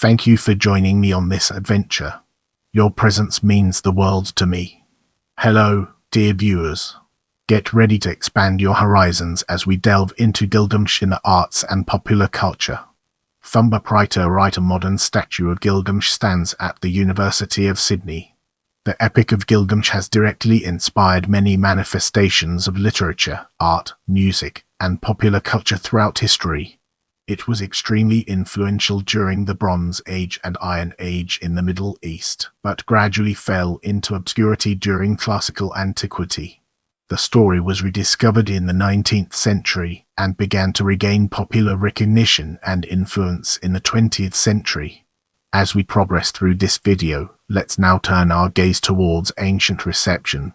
Thank you for joining me on this adventure. Your presence means the world to me. Hello, dear viewers. Get ready to expand your horizons as we delve into Gilgamesh in the arts and popular culture. A modern statue of Gilgamesh stands at the University of Sydney. The Epic of Gilgamesh has directly inspired many manifestations of literature, art, music, and popular culture throughout history. It was extremely influential during the Bronze Age and Iron Age in the Middle East, but gradually fell into obscurity during classical antiquity. The story was rediscovered in the 19th century and began to regain popular recognition and influence in the 20th century. As we progress through this video, let's now turn our gaze towards ancient reception.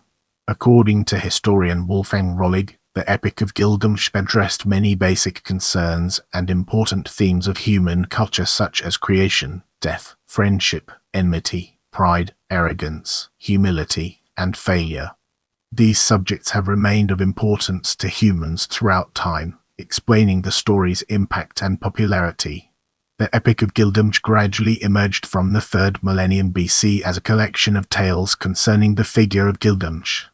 According to historian Wolfgang Rollig, the Epic of Gilgamesh addressed many basic concerns and important themes of human culture such as creation, death, friendship, enmity, pride, arrogance, humility, and failure. These subjects have remained of importance to humans throughout time, explaining the story's impact and popularity. The Epic of Gilgamesh gradually emerged from the 3rd millennium BC as a collection of tales concerning the figure of Gilgamesh.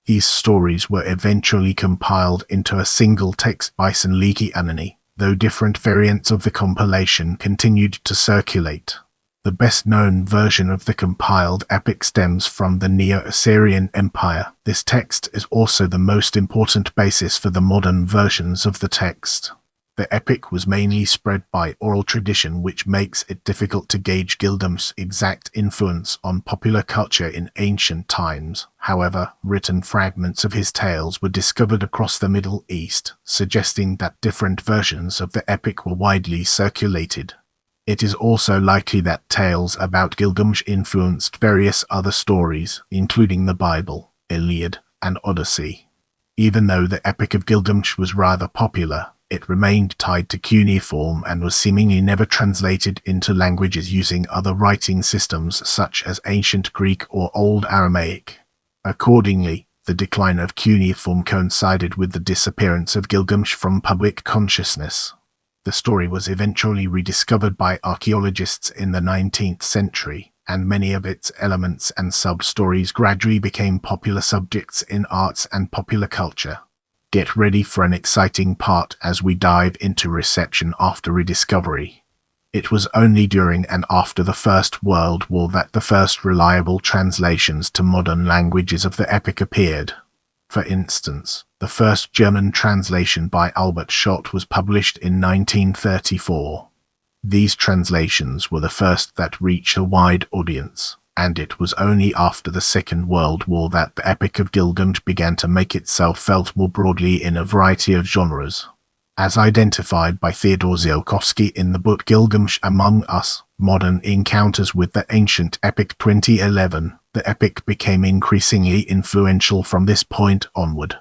These stories were eventually compiled into a single text by Senliki Anani, though different variants of the compilation continued to circulate. The best-known version of the compiled epic stems from the Neo-Assyrian Empire. This text is also the most important basis for the modern versions of the text. The epic was mainly spread by oral tradition, which makes it difficult to gauge Gilgamesh's exact influence on popular culture in ancient times. However, written fragments of his tales were discovered across the Middle East, suggesting that different versions of the epic were widely circulated. It is also likely that tales about Gilgamesh influenced various other stories, including the Bible, Iliad, and Odyssey. Even though the Epic of Gilgamesh was rather popular, it remained tied to cuneiform and was seemingly never translated into languages using other writing systems such as Ancient Greek or Old Aramaic. Accordingly, the decline of cuneiform coincided with the disappearance of Gilgamesh from public consciousness. The story was eventually rediscovered by archaeologists in the 19th century, and many of its elements and sub-stories gradually became popular subjects in arts and popular culture. Get ready for an exciting part as we dive into reception after rediscovery. It was only during and after the First World War that the first reliable translations to modern languages of the epic appeared. For instance, the first German translation by Albert Schott was published in 1934. These translations were the first that reached a wide audience, and it was only after the Second World War that the Epic of Gilgamesh began to make itself felt more broadly in a variety of genres. As identified by Theodore Ziolkowski in the book Gilgamesh Among Us, Modern Encounters with the Ancient Epic 2011, the epic became increasingly influential from this point onward.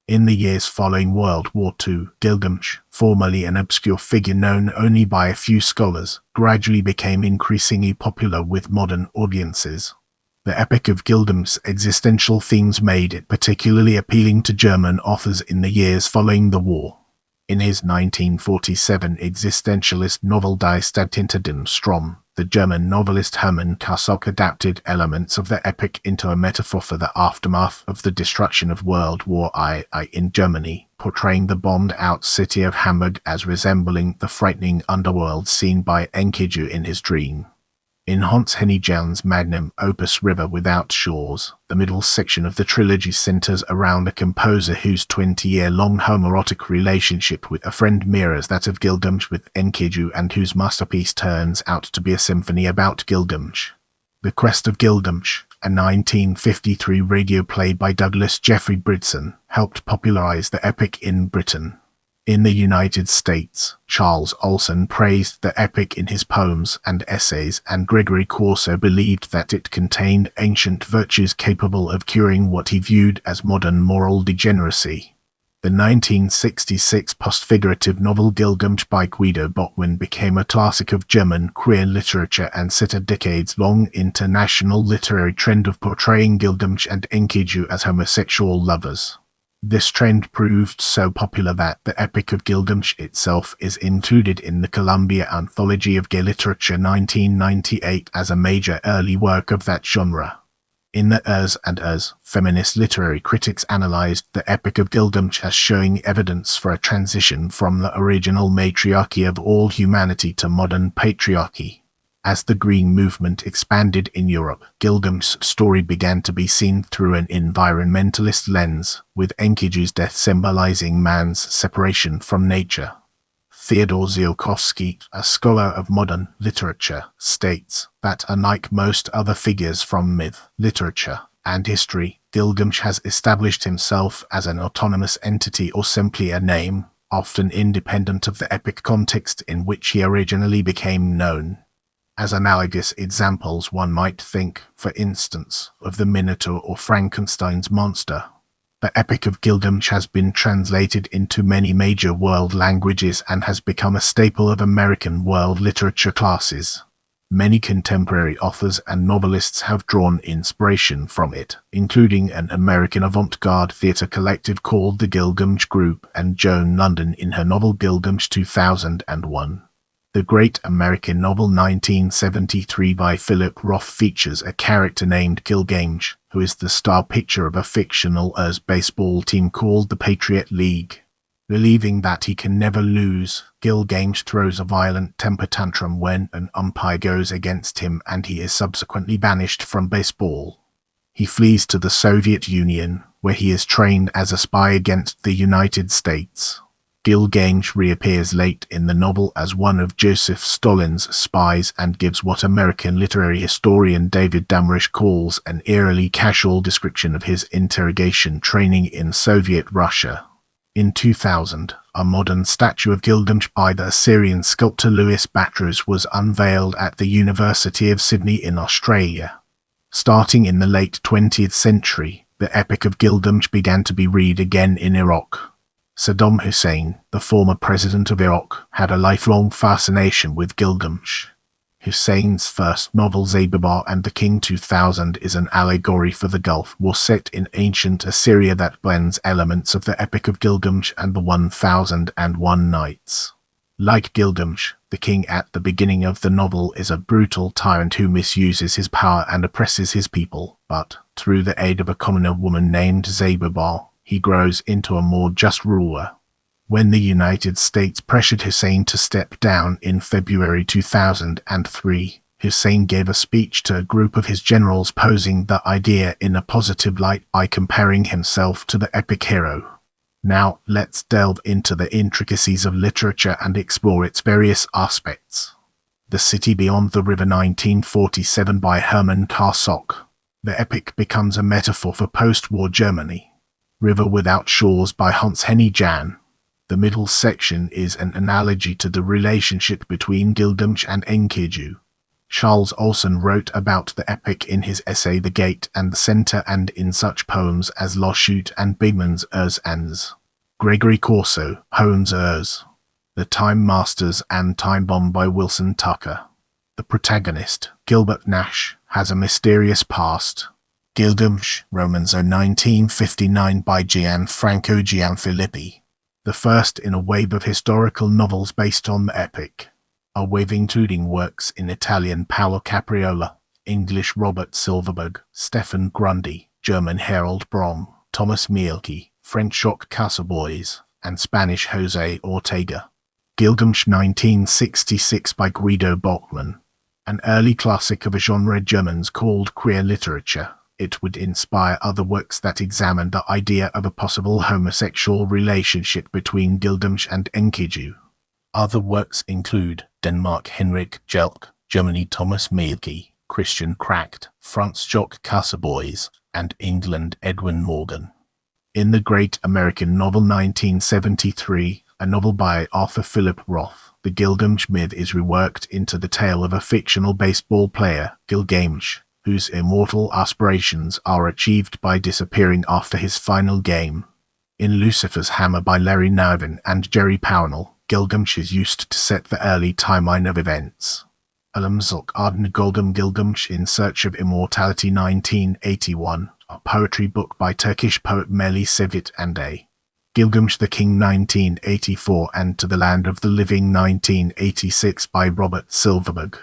In the years following World War II, Gilgamesh, formerly an obscure figure known only by a few scholars, gradually became increasingly popular with modern audiences. The Epic of Gilgamesh's existential themes made it particularly appealing to German authors in the years following the war. In his 1947 existentialist novel Die Stadt hinter dem Strom, the German novelist Hermann Kassok adapted elements of the epic into a metaphor for the aftermath of the destruction of World War I in Germany, portraying the bombed-out city of Hamburg as resembling the frightening underworld seen by Enkidu in his dream. In Hans Henny Jahn's magnum opus River Without Shores, the middle section of the trilogy centers around a composer whose 20-year-long homoerotic relationship with a friend mirrors that of Gilgamesh with Enkidu, and whose masterpiece turns out to be a symphony about Gilgamesh. The Quest of Gilgamesh, a 1953 radio play by Douglas Jeffrey Bridson, helped popularize the epic in Britain. In the United States, Charles Olson praised the epic in his poems and essays, and Gregory Corso believed that it contained ancient virtues capable of curing what he viewed as modern moral degeneracy. The 1966 post-figurative novel Gilgamesh by Guido Bockwin became a classic of German queer literature and set a decades-long international literary trend of portraying Gilgamesh and Enkidu as homosexual lovers. This trend proved so popular that the Epic of Gilgamesh itself is included in the Columbia Anthology of Gay Literature 1998 as a major early work of that genre. In the Urs and Urs, feminist literary critics analyzed the Epic of Gilgamesh as showing evidence for a transition from the original matriarchy of all humanity to modern patriarchy. As the Green movement expanded in Europe, Gilgamesh's story began to be seen through an environmentalist lens, with Enkidu's death symbolizing man's separation from nature. Theodore Ziolkowski, a scholar of modern literature, states that unlike most other figures from myth, literature, and history, Gilgamesh has established himself as an autonomous entity or simply a name, often independent of the epic context in which he originally became known. As analogous examples, one might think, for instance, of the Minotaur or Frankenstein's monster. The Epic of Gilgamesh has been translated into many major world languages and has become a staple of American world literature classes. Many contemporary authors and novelists have drawn inspiration from it, including an American avant-garde theater collective called the Gilgamesh Group and Joan London in her novel Gilgamesh 2001. The great American novel 1973 by Philip Roth features a character named Gilgamesh, who is the star pitcher of a fictional Urs baseball team called the Patriot League. Believing that he can never lose, Gilgamesh throws a violent temper tantrum when an umpire goes against him and he is subsequently banished from baseball. He flees to the Soviet Union, where he is trained as a spy against the United States. Gilgamesh reappears late in the novel as one of Joseph Stalin's spies and gives what American literary historian David Damrisch calls an eerily casual description of his interrogation training in Soviet Russia. In 2000, a modern statue of Gilgamesh by the Assyrian sculptor Louis Batros was unveiled at the University of Sydney in Australia. Starting in the late 20th century, the Epic of Gilgamesh began to be read again in Iraq. Saddam Hussein, the former president of Iraq, had a lifelong fascination with Gilgamesh. Hussein's first novel Zabibar and the King 2000 is an allegory for the Gulf War set in ancient Assyria that blends elements of the Epic of Gilgamesh and the 1001 Nights. Like Gilgamesh, the king at the beginning of the novel is a brutal tyrant who misuses his power and oppresses his people, but, through the aid of a commoner woman named Zabibar, he grows into a more just ruler. When the United States pressured Hussein to step down in February 2003, Hussein gave a speech to a group of his generals posing the idea in a positive light by comparing himself to the epic hero. Now, let's delve into the intricacies of literature and explore its various aspects. The City Beyond the River 1947 by Hermann Karsock. The epic becomes a metaphor for post-war Germany. River Without Shores by Hans-Henny Jan. The middle section is an analogy to the relationship between Gilgamesh and Enkidu. Charles Olson wrote about the epic in his essay The Gate and the Center and in such poems as La Chute and Bigman's Urs Ans. Gregory Corso, Holmes Urs. The Time Masters and Time Bomb by Wilson Tucker. The protagonist, Gilbert Nash, has a mysterious past. Gilgamesh, Romans 1959 by Gianfranco Gianfilippi. The first in a wave of historical novels based on the epic. A wave including works in Italian Paolo Capriola, English Robert Silverberg, Stefan Grundy, German Harold Brom, Thomas Mielke, French Jacques Casaboys, and Spanish José Ortega. Gilgamesh 1966 by Guido Bachmann. An early classic of a genre Germans called queer literature. It would inspire other works that examine the idea of a possible homosexual relationship between Gilgamesh and Enkidu. Other works include Denmark Henrik Jelk, Germany Thomas Mielke, Christian Kracht, France Jacques Casaboys, and England Edwin Morgan. In the great American novel 1973, a novel by Arthur Philip Roth, the Gilgamesh myth is reworked into the tale of a fictional baseball player, Gilgamesh, whose immortal aspirations are achieved by disappearing after his final game. In Lucifer's Hammer by Larry Niven and Jerry Pownell, Gilgamesh is used to set the early timeline of events. Ölümsüzlük Ardın Golden Gilgamesh in Search of Immortality 1981, a poetry book by Turkish poet Melih Sevit and A. Gilgamesh the King 1984 and To the Land of the Living 1986 by Robert Silverberg.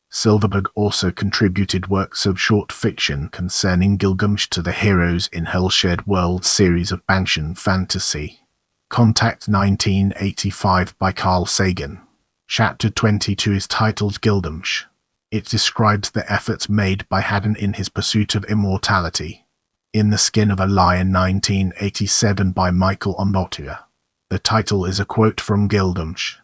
Silverberg also contributed works of short fiction concerning Gilgamesh to the Heroes in Hellshed World series of Banshan fantasy. Contact 1985 by Carl Sagan. Chapter 22 is titled Gilgamesh. It describes the efforts made by Haddon in his pursuit of immortality. In the Skin of a Lion 1987 by Michael Onbotia. The title is a quote from Gilgamesh.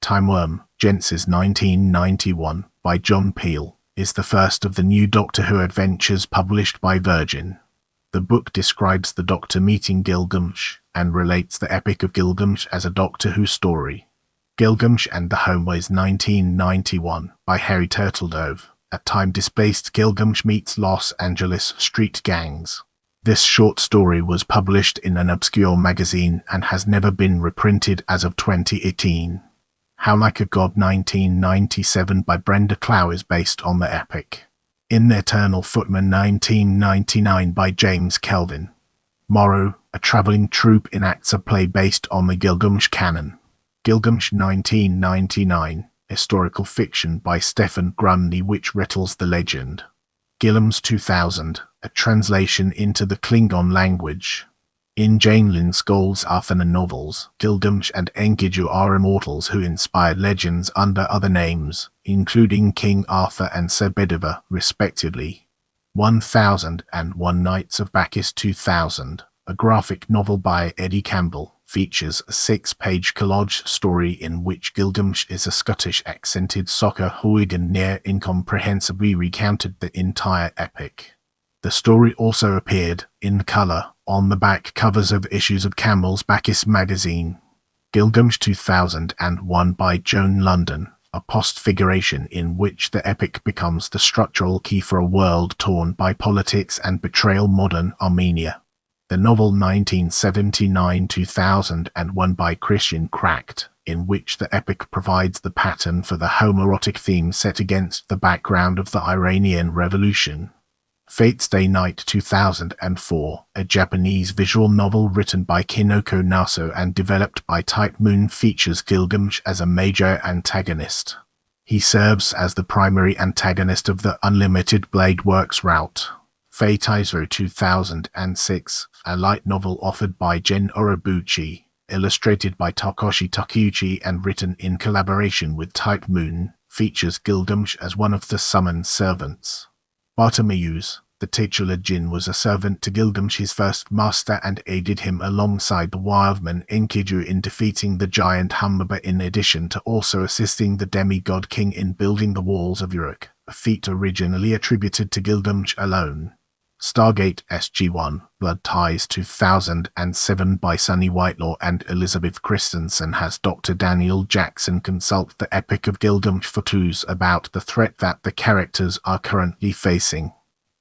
Timeworm, Genesis 1991 by John Peel, is the first of the new Doctor Who adventures published by Virgin. The book describes the Doctor meeting Gilgamesh and relates the Epic of Gilgamesh as a Doctor Who story. Gilgamesh and the Homeways 1991 by Harry Turtledove. A time-displaced Gilgamesh meets Los Angeles street gangs. This short story was published in an obscure magazine and has never been reprinted as of 2018. How Like a God 1997 by Brenda Clow is based on the epic. In the Eternal Footman 1999 by James Kelvin. Morrow, a travelling troupe enacts a play based on the Gilgamesh canon. Gilgamesh 1999, historical fiction by Stefan Grundy which retells the legend. Gilgamesh 2000, a translation into the Klingon language. In Jane Lynn Scholl's Arthana novels, Gilgamesh and Enkidu are immortals who inspired legends under other names, including King Arthur and Sir Bedivere, respectively. 1001 Nights of Bacchus 2000, a graphic novel by Eddie Campbell, features a 6-page collage story in which Gilgamesh is a Scottish accented soccer hooligan near incomprehensibly recounted the entire epic. The story also appeared, in colour, on the back covers of issues of Campbell's Bacchus magazine. Gilgamesh 2001 by Joan London, a postfiguration in which the epic becomes the structural key for a world torn by politics and betrayal modern Armenia. The novel 1979-2001 by Christian Cracked, in which the epic provides the pattern for the homoerotic theme set against the background of the Iranian Revolution. Fate's Day Night 2004, a Japanese visual novel written by Kinoko Naso and developed by Type Moon, features Gilgamesh as a major antagonist. He serves as the primary antagonist of the Unlimited Blade Works route. Fate Izo 2006, a light novel authored by Gen Orobuchi, illustrated by Takeshi Takeuchi and written in collaboration with Type Moon, features Gilgamesh as one of the summoned servants. Bartimeus, the titular Jinn, was a servant to Gilgamesh's first master and aided him alongside the wildman Enkidu in defeating the giant Humbuba, in addition to also assisting the demigod king in building the walls of Uruk, a feat originally attributed to Gilgamesh alone. Stargate SG-1, Blood Ties 2007 by Sunny Whitelaw and Elizabeth Christensen has Dr. Daniel Jackson consult the Epic of Gilgamesh for clues about the threat that the characters are currently facing.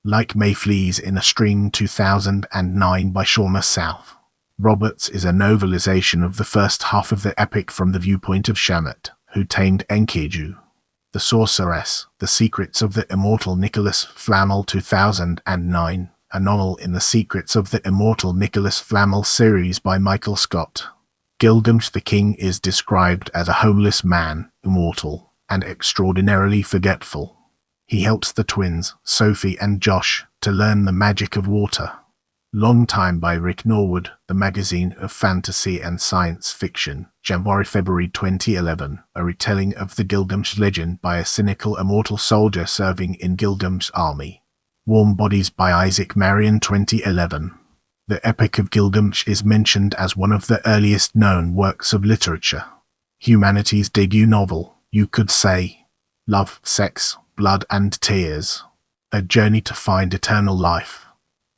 Like Mayflies in a Stream 2009 by Shauna South. Roberts is a novelization of the first half of the epic from the viewpoint of Shamet, who tamed Enkidu. The Sorceress, The Secrets of the Immortal Nicholas Flamel 2009, a novel in the Secrets of the Immortal Nicholas Flamel series by Michael Scott. Gilgamesh the King is described as a homeless man, immortal, and extraordinarily forgetful. He helps the twins, Sophie and Josh, to learn the magic of water. Long Time by Rick Norwood, the magazine of fantasy and science fiction, January-February 2011, a retelling of the Gilgamesh legend by a cynical immortal soldier serving in Gilgamesh's army. Warm Bodies by Isaac Marion 2011. The Epic of Gilgamesh is mentioned as one of the earliest known works of literature. Humanity's debut novel, you could say. Love, Sex, Blood and Tears. A journey to find eternal life.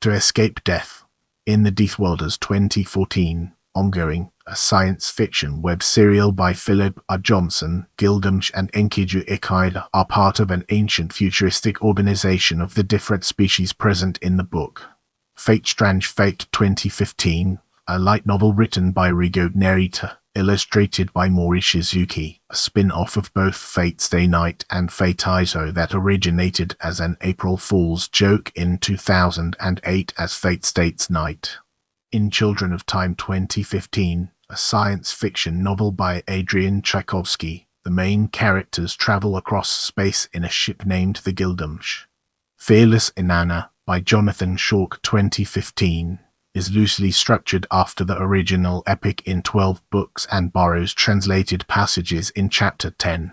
To escape death. In the Deathworlders 2014, ongoing, a science fiction web serial by Philip R. Johnson, Gilgamesh and Enkidu Ikaida are part of an ancient futuristic organization of the different species present in the book. Fate Strange Fate 2015, a light novel written by Rigo Nerita, illustrated by Mori Shizuki, a spin-off of both Fate Stay Night and Fate Izo that originated as an April Fool's joke in 2008 as Fate Stays Night. In Children of Time 2015, a science fiction novel by Adrian Tchaikovsky, the main characters travel across space in a ship named the Gilgamesh. Fearless Inanna by Jonathan Chalk 2015 is loosely structured after the original epic in 12 books and borrows translated passages in Chapter 10.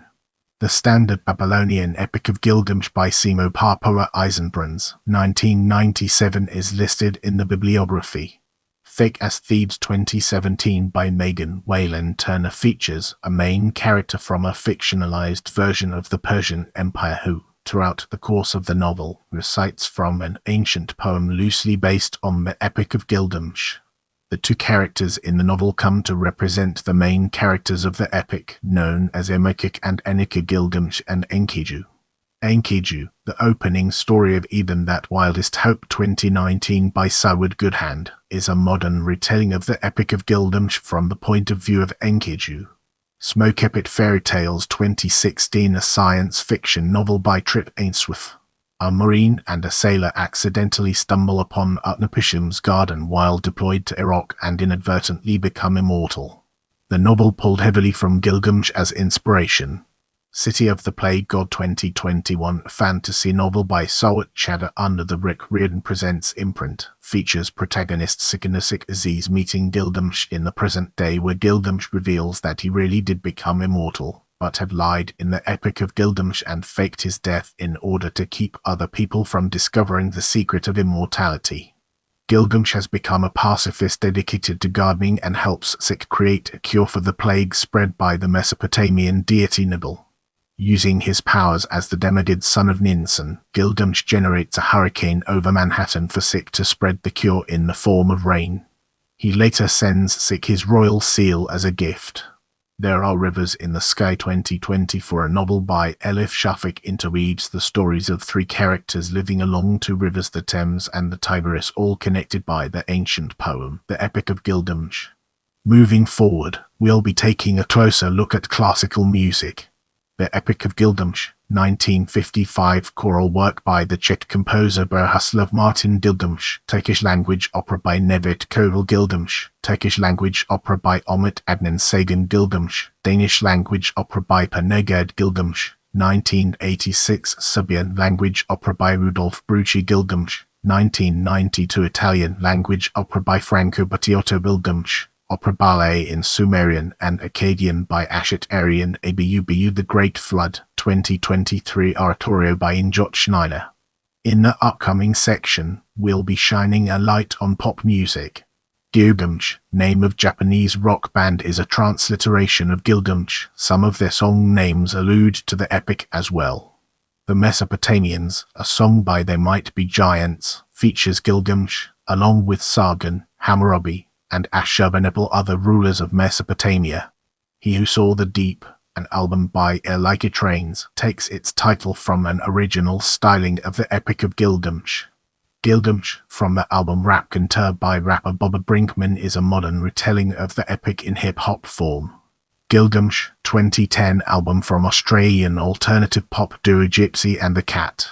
The standard Babylonian Epic of Gilgamesh by Simo Papua Eisenbrunns, 1997 is listed in the bibliography. Thick as Thebes 2017 by Megan Whalen Turner features a main character from a fictionalized version of the Persian Empire who, throughout the course of the novel, recites from an ancient poem loosely based on the Epic of Gilgamesh. The two characters in the novel come to represent the main characters of the epic, known as Emakik and Enika Gilgamesh and Enkidu. Enkidu, the opening story of Even That Wildest Hope 2019 by Saward Goodhand, is a modern retelling of the Epic of Gilgamesh from the point of view of Enkidu. Smokepit Fairy Tales 2016, a science fiction novel by Trip Ainsworth. A marine and a sailor accidentally stumble upon Utnapishtim's garden while deployed to Iraq and inadvertently become immortal. The novel pulled heavily from Gilgamesh as inspiration. City of the Plague God 2021, a fantasy novel by Sawat Chadha under the Rick Riordan Presents imprint, features protagonist Sikanasik Aziz meeting Gilgamesh in the present day, where Gilgamesh reveals that he really did become immortal, but had lied in the Epic of Gilgamesh and faked his death in order to keep other people from discovering the secret of immortality. Gilgamesh has become a pacifist dedicated to gardening and helps Sik create a cure for the plague spread by the Mesopotamian deity Nibel. Using his powers as the demigod son of Ninsun, Gilgamesh generates a hurricane over Manhattan for Sik to spread the cure in the form of rain. He later sends Sik his royal seal as a gift. There Are Rivers in the Sky 2024, a novel by Elif Shafik, interweaves the stories of three characters living along two rivers, the Thames and the Tigris, all connected by the ancient poem, the Epic of Gilgamesh. Moving forward, we'll be taking a closer look at classical music. The Epic of Gilgamesh, 1955 choral work by the Czech composer Bohuslav Martin Gilgamesh, Turkish language opera by Nevet Koval Gilgamesh, Turkish language opera by Omid Adnan Sagan Gilgamesh, Danish language opera by Pernegerd Gilgamesh, 1986 Serbian language opera by Rudolf Brucci Gilgamesh, 1992 Italian language opera by Franco Battiato Gilgamesh, opera ballet in Sumerian and Akkadian by Ashet Arian Abubu The Great Flood, 2023 oratorio by Injot Schneider. In the upcoming section, we'll be shining a light on pop music. Gilgamesh, name of Japanese rock band, is a transliteration of Gilgamesh. Some of their song names allude to the epic as well. The Mesopotamians, a song by They Might Be Giants, features Gilgamesh, along with Sargon, Hammurabi, and Ashurbanipal, other rulers of Mesopotamia. He Who Saw the Deep, an album by Elike Trains, takes its title from an original styling of the Epic of Gilgamesh. Gilgamesh, from the album Raconteur by rapper Bobba Brinkman, is a modern retelling of the epic in hip-hop form. Gilgamesh, 2010 album from Australian alternative pop duo Gypsy and the Cat.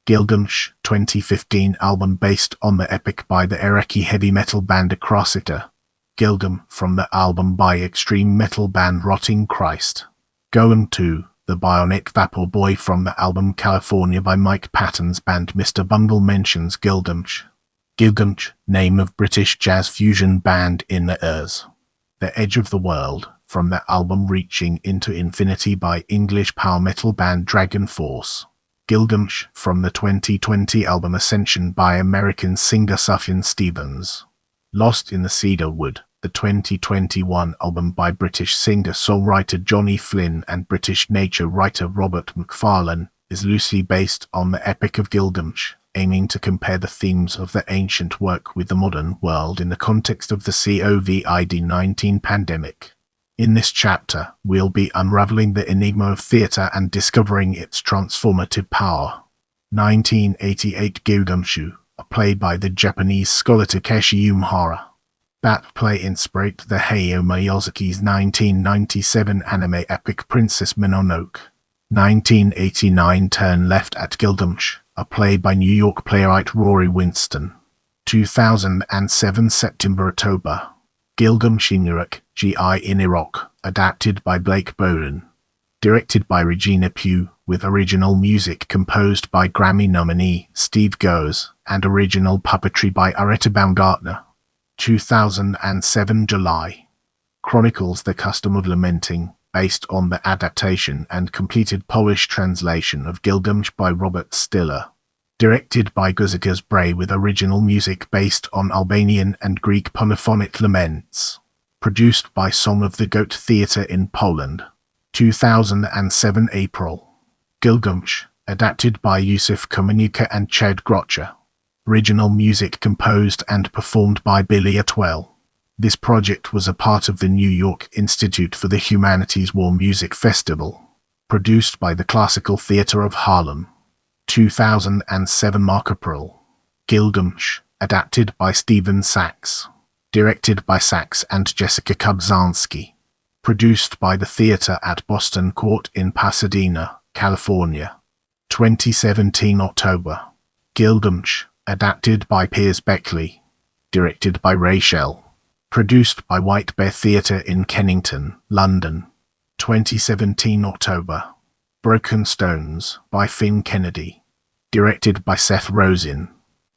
Gilgamesh, 2015 album based on the epic by the Iraqi heavy metal band Akrasita. Gilgam, from the album by extreme metal band Rotting Christ. Goem 2, the Bionic Vapor Boy, from the album California by Mike Patton's band Mr. Bungle, mentions Gilgamesh. Gilgamesh, name of British jazz fusion band In the Ears. The Edge of the World, from the album Reaching into Infinity by English power metal band Dragon Force. Gilgamesh, from the 2020 album Ascension by American singer Sufjan Stevens. Lost in the Cedar Wood, the 2021 album by British singer-songwriter Johnny Flynn and British nature writer Robert Macfarlane, is loosely based on the Epic of Gilgamesh, aiming to compare the themes of the ancient work with the modern world in the context of the COVID-19 pandemic. In this chapter, we'll be unraveling the enigma of theatre and discovering its transformative power. 1988 Gilgameshu, a play by the Japanese scholar Takeshi Umehara. That play inspired the Hayao Miyazaki's 1997 anime epic Princess Mononoke. 1989 Turn Left at Gilgamesh, a play by New York playwright Rory Winston. 2007 September-October. Gilgamesh in Iraq, G.I. in Iraq, adapted by Blake Bowden. Directed by Regina Pugh, with original music composed by Grammy nominee Steve Goers, and original puppetry by Areta Baumgartner. 2007 July. Chronicles the custom of lamenting, based on the adaptation and completed Polish translation of Gilgamesh by Robert Stiller. Directed by Grzegorz Bray with original music based on Albanian and Greek polyphonic laments. Produced by Song of the Goat Theatre in Poland. 2007 April. Gilgamesh, adapted by Yusuf Komanuka and Chad Grocher. Original music composed and performed by Billy Atwell. This project was a part of the New York Institute for the Humanities War Music Festival. Produced by the Classical Theatre of Harlem. 2007 March-April. Gilgamesh, adapted by Stephen Sachs. Directed by Sachs and Jessica Kubzanski. Produced by the Theatre at Boston Court in Pasadena, California. 2017 October. Gilgamesh, adapted by Piers Beckley. Directed by Rachel. Produced by White Bear Theatre in Kennington, London. 2017 October. Broken Stones by Finn Kennedy. Directed by Seth Rosen.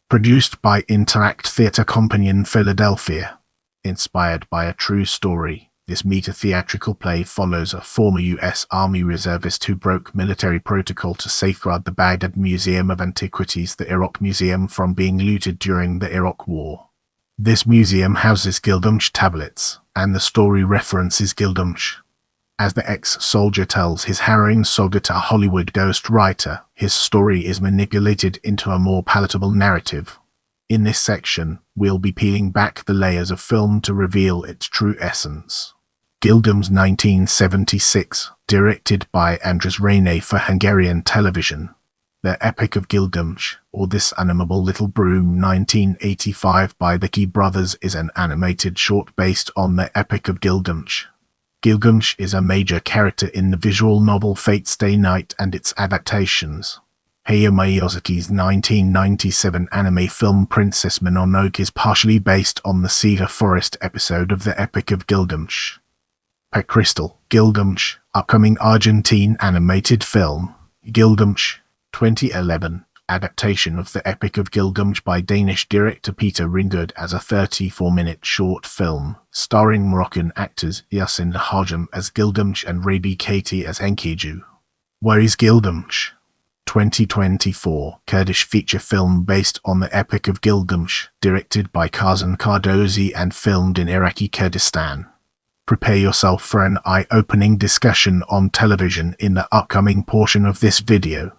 Produced by Interact Theatre Company in Philadelphia. Inspired by a true story, this meta-theatrical play follows a former U.S. Army reservist who broke military protocol to safeguard the Baghdad Museum of Antiquities, the Iraq Museum, from being looted during the Iraq War. This museum houses Gilgamesh tablets, and the story references Gilgamesh. As the ex-soldier tells his harrowing saga to a Hollywood ghost writer, his story is manipulated into a more palatable narrative. In this section, we'll be peeling back the layers of film to reveal its true essence. Gilgamesh 1976, directed by Andras Rene for Hungarian television. The Epic of Gilgamesh, or This Animable Little Broom 1985 by the Key Brothers, is an animated short based on the Epic of Gilgamesh. Gilgamesh is a major character in the visual novel Fate Stay Night and its adaptations. Hayao Miyazaki's 1997 anime film Princess Mononoke is partially based on the Cedar Forest episode of the Epic of Gilgamesh. Crystal, Gilgamesh, upcoming Argentine animated film, Gilgamesh, 2011, adaptation of the Epic of Gilgamesh by Danish director Peter Ringgood as a 34-minute short film, starring Moroccan actors Yasin Hajim as Gilgamesh and Rabi Katie as Enkidu. Where is Gilgamesh? 2024 Kurdish feature film based on the Epic of Gilgamesh, directed by Kazan Kardozi and filmed in Iraqi Kurdistan. Prepare yourself for an eye-opening discussion on television in the upcoming portion of this video.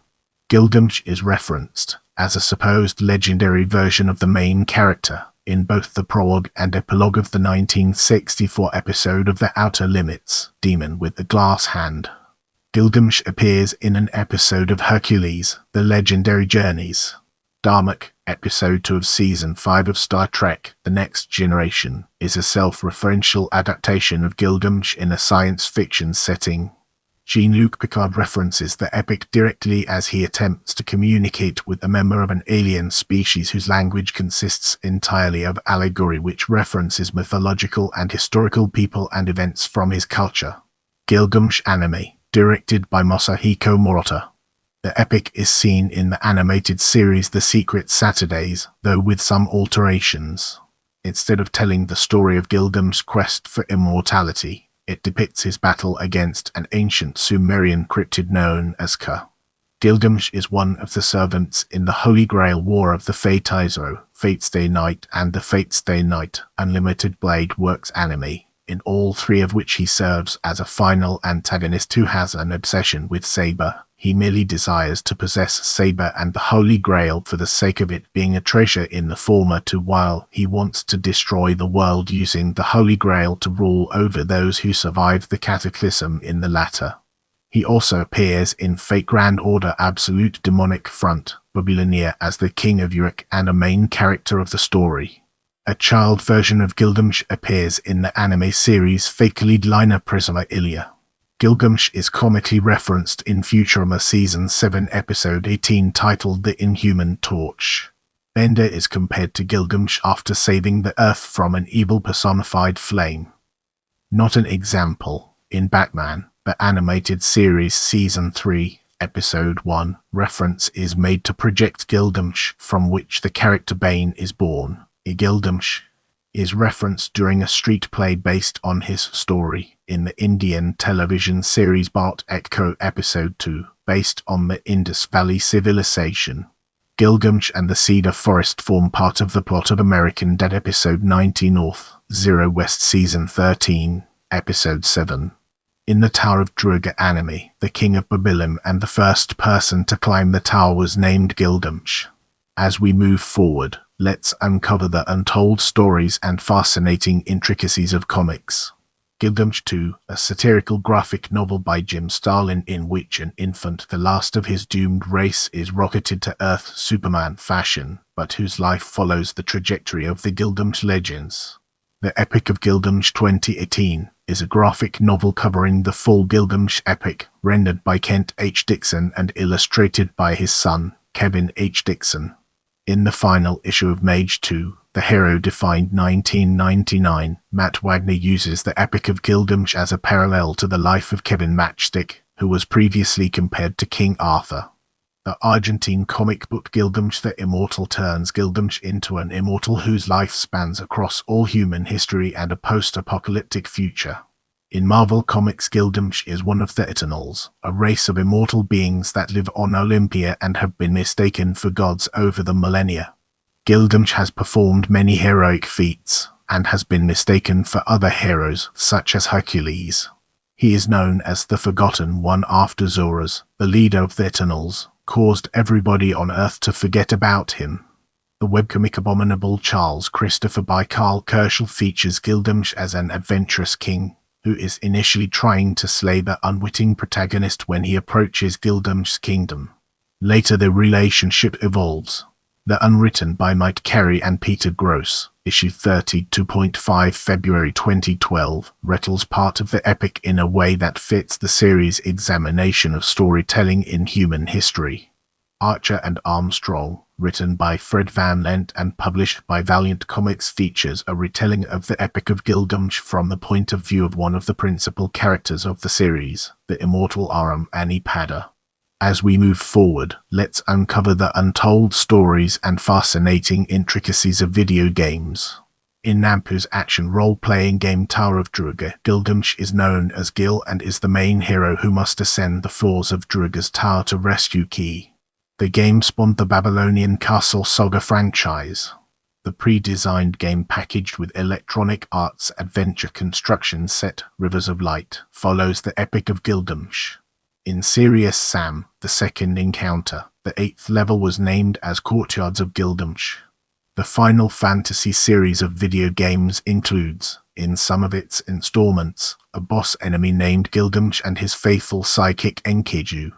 Gilgamesh is referenced as a supposed legendary version of the main character in both the prologue and epilogue of the 1964 episode of The Outer Limits, Demon with the Glass Hand. Gilgamesh appears in an episode of Hercules, The Legendary Journeys. Darmok, episode 2 of season 5 of Star Trek, The Next Generation, is a self-referential adaptation of Gilgamesh in a science fiction setting. Jean-Luc Picard references the epic directly as he attempts to communicate with a member of an alien species whose language consists entirely of allegory which references mythological and historical people and events from his culture. Gilgamesh anime, directed by Masahiko Murata. The epic is seen in the animated series The Secret Saturdays, though with some alterations. Instead of telling the story of Gilgamesh's quest for immortality, it depicts his battle against an ancient Sumerian cryptid known as Ka. Gilgamesh is one of the servants in the Holy Grail War of the Fate Izo, Fate Stay Night and the Fate Stay Night Unlimited Blade Works anime, in all three of which he serves as a final antagonist who has an obsession with Saber. He merely desires to possess Saber and the Holy Grail for the sake of it being a treasure in the former, while he wants to destroy the world using the Holy Grail to rule over those who survive the cataclysm in the latter. He also appears in Fate Grand Order Absolute Demonic Front, Babylonia as the King of Uruk and a main character of the story. A child version of Gilgamesh appears in the anime series Fakely Lina Prisma Ilia. Gilgamesh is comically referenced in Futurama Season 7 Episode 18 titled The Inhuman Torch. Bender is compared to Gilgamesh after saving the Earth from an evil personified flame. Not an example. In Batman, the animated series Season 3, Episode 1, reference is made to project Gilgamesh, from which the character Bane is born. Gilgamesh is referenced during a street play based on his story in the Indian television series Bart Echo Episode 2, based on the Indus Valley civilization. Gilgamesh and the Cedar Forest form part of the plot of American Dad Episode 90 North, 0 West Season 13, Episode 7. In the Tower of Druga anime, the king of Babylon and the first person to climb the tower was named Gilgamesh. As we move forward, let's uncover the untold stories and fascinating intricacies of comics. Gilgamesh 2, a satirical graphic novel by Jim Starlin in which an infant, the last of his doomed race, is rocketed to Earth Superman fashion, but whose life follows the trajectory of the Gilgamesh legends. The Epic of Gilgamesh 2018 is a graphic novel covering the full Gilgamesh epic, rendered by Kent H. Dixon and illustrated by his son, Kevin H. Dixon. In the final issue of Mage 2, the hero-defined 1999, Matt Wagner uses the Epic of Gilgamesh as a parallel to the life of Kevin Matchstick, who was previously compared to King Arthur. The Argentine comic book Gilgamesh the Immortal turns Gilgamesh into an immortal whose life spans across all human history and a post-apocalyptic future. In Marvel Comics, Gilgamesh is one of the Eternals, a race of immortal beings that live on Olympia and have been mistaken for gods over the millennia. Gilgamesh has performed many heroic feats, and has been mistaken for other heroes, such as Hercules. He is known as the Forgotten One after Zoras, the leader of the Eternals, caused everybody on Earth to forget about him. The webcomic Abominable Charles Christopher by Carl Kerschel features Gilgamesh as an adventurous king, who is initially trying to slay the unwitting protagonist when he approaches Gilgamesh's kingdom. Later the relationship evolves. The Unwritten by Mike Carey and Peter Gross, issue 32.5 February 2012, retells part of the epic in a way that fits the series' examination of storytelling in human history. Archer and Armstrong, written by Fred Van Lent and published by Valiant Comics, features a retelling of the Epic of Gilgamesh from the point of view of one of the principal characters of the series, the immortal Aram Anipada. As we move forward, let's uncover the untold stories and fascinating intricacies of video games. In Namco's action role-playing game Tower of Druga, Gilgamesh is known as Gil and is the main hero who must ascend the floors of Druga's tower to rescue Ki. The game spawned the Babylonian Castle Saga franchise. The pre-designed game packaged with Electronic Arts' adventure construction set Rivers of Light follows the Epic of Gilgamesh. In Serious Sam, the second encounter, the 8th level was named as Courtyards of Gilgamesh. The Final Fantasy series of video games includes, in some of its installments, a boss enemy named Gilgamesh and his faithful sidekick Enkidu.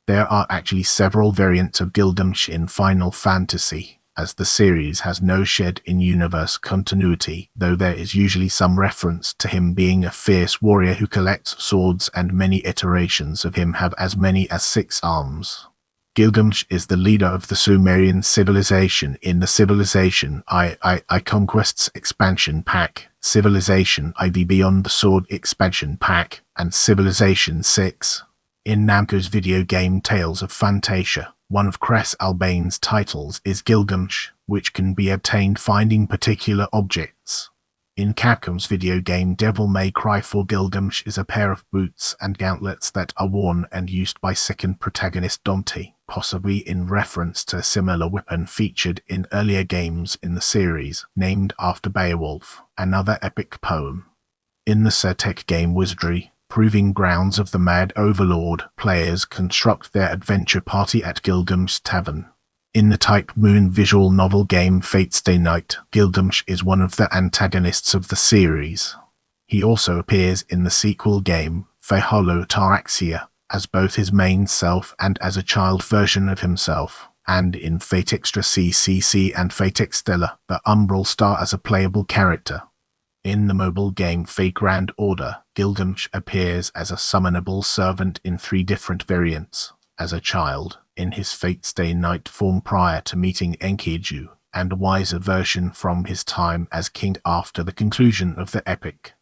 There are actually several variants of Gilgamesh in Final Fantasy, as the series has no shared in-universe continuity, though there is usually some reference to him being a fierce warrior who collects swords, and many iterations of him have as many as 6 arms. Gilgamesh is the leader of the Sumerian civilization in the Civilization I Conquests expansion pack, Civilization IV Beyond the Sword expansion pack, and Civilization 6. In Namco's video game Tales of Fantasia, one of Cres Albane's titles is Gilgamesh, which can be obtained finding particular objects. In Capcom's video game Devil May Cry 4, Gilgamesh is a pair of boots and gauntlets that are worn and used by second protagonist Dante, possibly in reference to a similar weapon featured in earlier games in the series, named after Beowulf, another epic poem. In the Certec game Wizardry, Proving Grounds of the Mad Overlord, players construct their adventure party at Gilgamesh Tavern. In the Type Moon visual novel game Fate Stay Night, Gilgamesh is one of the antagonists of the series. He also appears in the sequel game, Feholo Taraxia, as both his main self and as a child version of himself. and in Fate Extra CCC and Fate Extella, the Umbral Star as a playable character. In the mobile game Fate Grand Order, Gilgamesh appears as a summonable servant in 3 different variants: as a child, in his Fate Stay Night form prior to meeting Enkidu, and a wiser version from his time as king after the conclusion of the epic.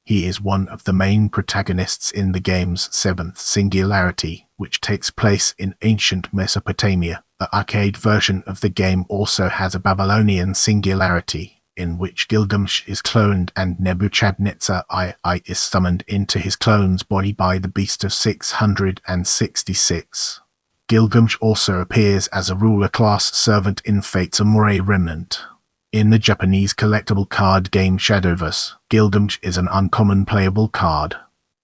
He is one of the main protagonists in the game's 7th singularity, which takes place in ancient Mesopotamia. The arcade version of the game also has a Babylonian singularity, in which Gilgamesh is cloned and Nebuchadnezzar II is summoned into his clone's body by the Beast of 666. Gilgamesh also appears as a ruler-class servant in Fate's Amore Remnant. In the Japanese collectible card game Shadowverse, Gilgamesh is an uncommon playable card.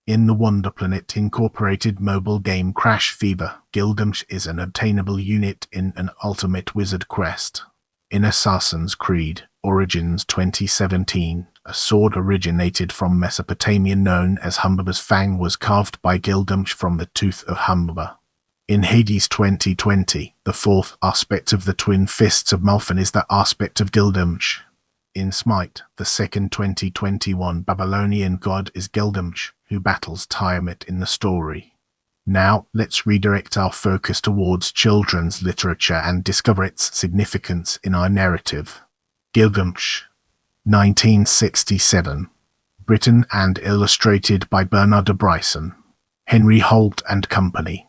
In the Wonder Planet Incorporated mobile game Crash Fever, Gilgamesh is an obtainable unit in an Ultimate Wizard quest. In Assassin's Creed Origins 2017, a sword originated from Mesopotamia known as Humbaba's Fang was carved by Gilgamesh from the tooth of Humbaba. In Hades 2020, the 4th aspect of the Twin Fists of Malfin is the aspect of Gilgamesh. In Smite, the 2nd 2021 Babylonian god is Gilgamesh, who battles Tiamat in the story. Now, let's redirect our focus towards children's literature and discover its significance in our narrative. Gilgamesh, 1967. Written and illustrated by Bernard Bryson. Henry Holt and Company.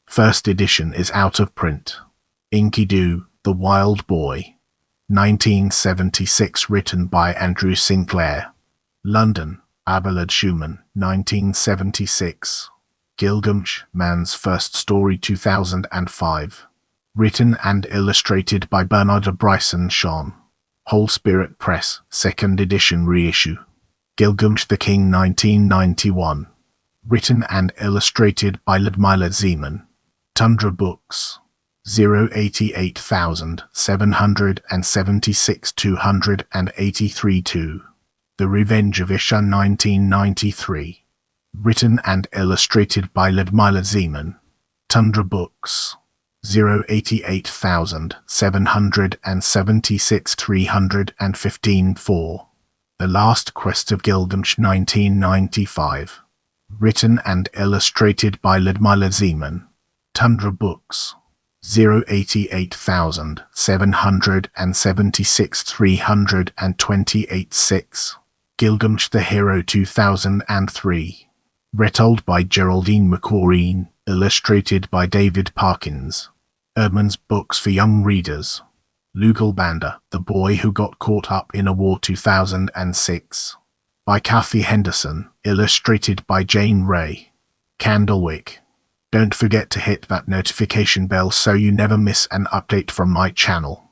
First edition is out of print. Enkidu, the Wild Boy. 1976, written by Andrew Sinclair. London, Abelard Schumann, 1976. Gilgamesh, Man's First Story, 2005. Written and illustrated by Bernard Bryson Sean. Whole Spirit Press, 2nd edition reissue. Gilgamesh the King, 1991. Written and illustrated by Ludmila Zeman. Tundra Books, 088,776 283-2. The Revenge of Isha, 1993. Written and illustrated by Ludmila Zeman. Tundra Books, 088,776 315-4. The Last Quest of Gilgamesh, 1995. Written and illustrated by Ludmila Zeman. Tundra Books, 088,776 328-6. Gilgamesh the Hero, 2003. Retold by Geraldine McCoreen, illustrated by David Parkins. Erdmann's Books for Young Readers. Lugalbanda, The Boy Who Got Caught Up in a War, 2006. By Kathy Henderson, illustrated by Jane Ray. Candlewick. Don't forget to hit that notification bell so you never miss an update from my channel.